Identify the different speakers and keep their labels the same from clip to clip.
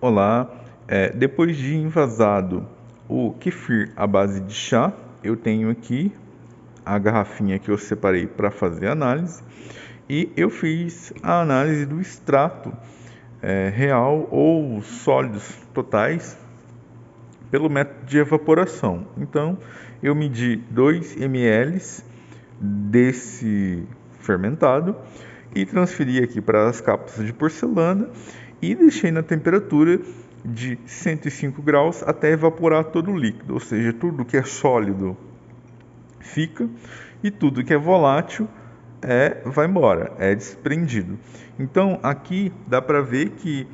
Speaker 1: Olá, depois de envasado o kefir à base de chá, eu tenho aqui a garrafinha que eu separei para fazer a análise e eu fiz a análise do extrato real ou sólidos totais pelo método de evaporação. Então, eu medi 2 ml desse fermentado e transferi aqui para as cápsulas de porcelana e deixei na temperatura de 105 graus até evaporar todo o líquido, ou seja, tudo que é sólido fica e tudo que é volátil vai embora, é desprendido. Então aqui dá para ver que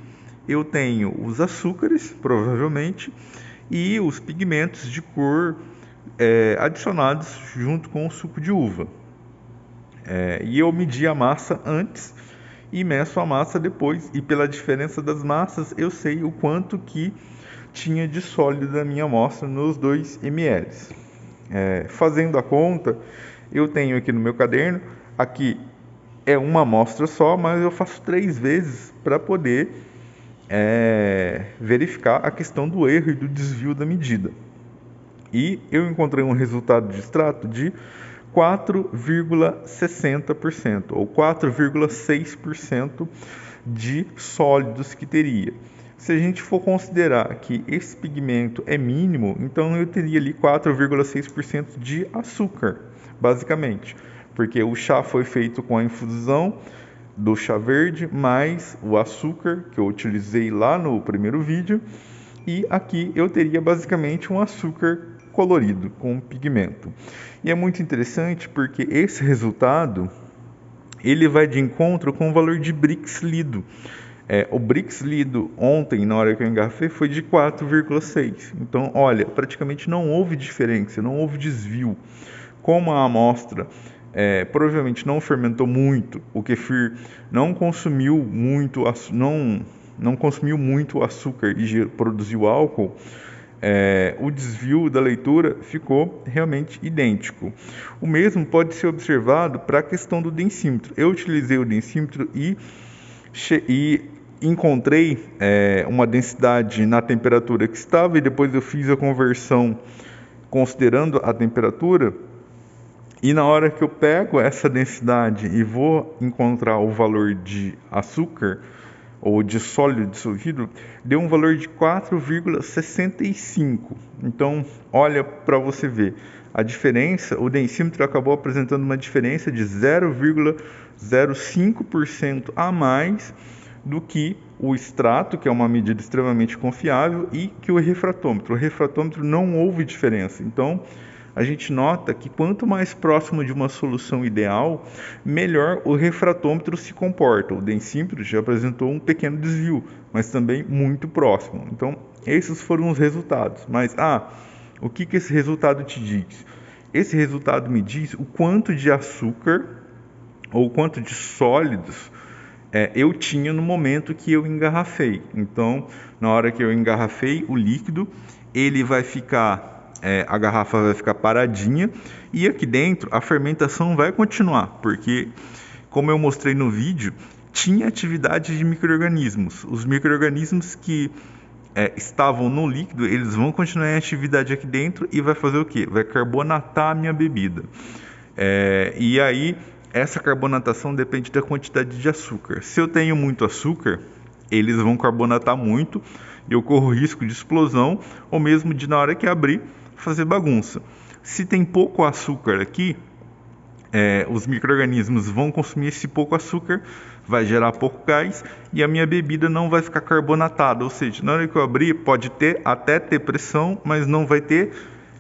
Speaker 1: eu tenho os açúcares, provavelmente, e os pigmentos de cor adicionados junto com o suco de uva. E eu medi a massa antes e meço a massa depois, e pela diferença das massas eu sei o quanto que tinha de sólido da minha amostra nos 2 ml. Fazendo a conta, eu tenho aqui no meu caderno, aqui é uma amostra só, mas eu faço 3 vezes para poder verificar a questão do erro e do desvio da medida. E eu encontrei um resultado de extrato de 4,60% ou 4,6% de sólidos que teria. Se a gente for considerar que esse pigmento é mínimo, então eu teria ali 4,6% de açúcar, basicamente, porque o chá foi feito com a infusão do chá verde mais o açúcar que eu utilizei lá no primeiro vídeo, e aqui eu teria basicamente um açúcar colorido com pigmento. E é muito interessante porque esse resultado ele vai de encontro com o valor de Brix lido. O Brix lido ontem, na hora que eu engarrafei, foi de 4,6. Então, olha, praticamente não houve diferença, não houve desvio. Como a amostra provavelmente não fermentou muito, o kefir não consumiu muito, não consumiu muito açúcar e produziu álcool, o desvio da leitura ficou realmente idêntico. O mesmo pode ser observado para a questão do densímetro. Eu utilizei o densímetro e encontrei uma densidade na temperatura que estava, e depois eu fiz a conversão considerando a temperatura, e na hora que eu pego essa densidade e vou encontrar o valor de açúcar ou de sólido dissolvido, deu um valor de 4,65. Então, olha para você ver a diferença. O densímetro acabou apresentando uma diferença de 0,05% a mais do que o extrato, que é uma medida extremamente confiável, e que o refratômetro. O refratômetro não houve diferença. Então, a gente nota que quanto mais próximo de uma solução ideal, melhor o refratômetro se comporta. O densímetro já apresentou um pequeno desvio, mas também muito próximo. Então, esses foram os resultados. Mas, o que esse resultado te diz? Esse resultado me diz o quanto de açúcar ou quanto de sólidos eu tinha no momento que eu engarrafei. Então, na hora que eu engarrafei o líquido, ele vai ficar... a garrafa vai ficar paradinha e aqui dentro a fermentação vai continuar, porque, como eu mostrei no vídeo, tinha atividade de micro-organismos. Os micro-organismos que estavam no líquido, eles vão continuar em atividade aqui dentro e vai fazer o quê? Vai carbonatar a minha bebida. E aí, essa carbonatação depende da quantidade de açúcar. Se eu tenho muito açúcar, eles vão carbonatar muito e eu corro risco de explosão, ou mesmo de, na hora que abrir, fazer bagunça. Se tem pouco açúcar aqui, os micro-organismos vão consumir esse pouco açúcar, vai gerar pouco gás e a minha bebida não vai ficar carbonatada, ou seja, na hora que eu abrir pode até ter pressão, mas não vai ter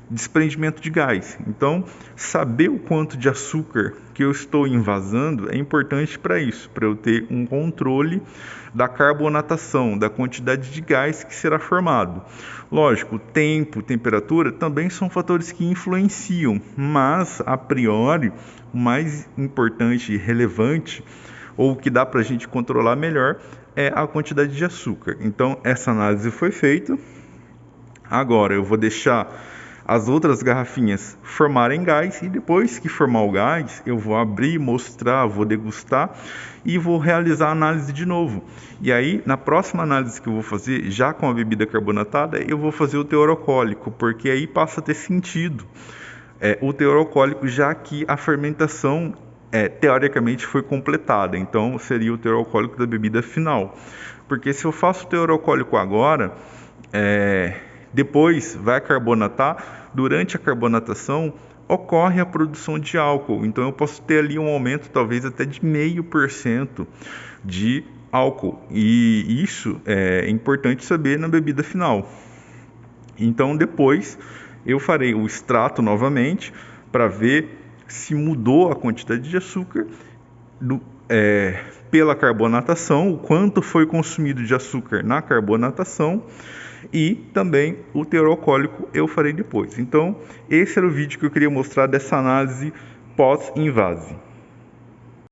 Speaker 1: desprendimento de gás. Então, saber o quanto de açúcar que eu estou envasando é importante para isso, para eu ter um controle da carbonatação, da quantidade de gás que será formado. Lógico, tempo, temperatura também são fatores que influenciam, mas a priori o mais importante e relevante, ou o que dá para a gente controlar melhor, é a quantidade de açúcar. Então, essa análise foi feita. Agora eu vou deixar as outras garrafinhas formarem gás, e depois que formar o gás, eu vou abrir, mostrar, vou degustar e vou realizar a análise de novo. E aí, na próxima análise que eu vou fazer, já com a bebida carbonatada, eu vou fazer o teor alcoólico, porque aí passa a ter sentido o teor alcoólico, já que a fermentação teoricamente foi completada. Então, seria o teor alcoólico da bebida final. Porque se eu faço o teor alcoólico agora, depois vai carbonatar, durante a carbonatação ocorre a produção de álcool. Então eu posso ter ali um aumento talvez até de 0,5% de álcool. E isso é importante saber na bebida final. Então depois eu farei o extrato novamente para ver se mudou a quantidade de açúcar pela carbonatação, o quanto foi consumido de açúcar na carbonatação, e também o teor alcoólico eu farei depois. Então, esse era o vídeo que eu queria mostrar dessa análise pós-invase.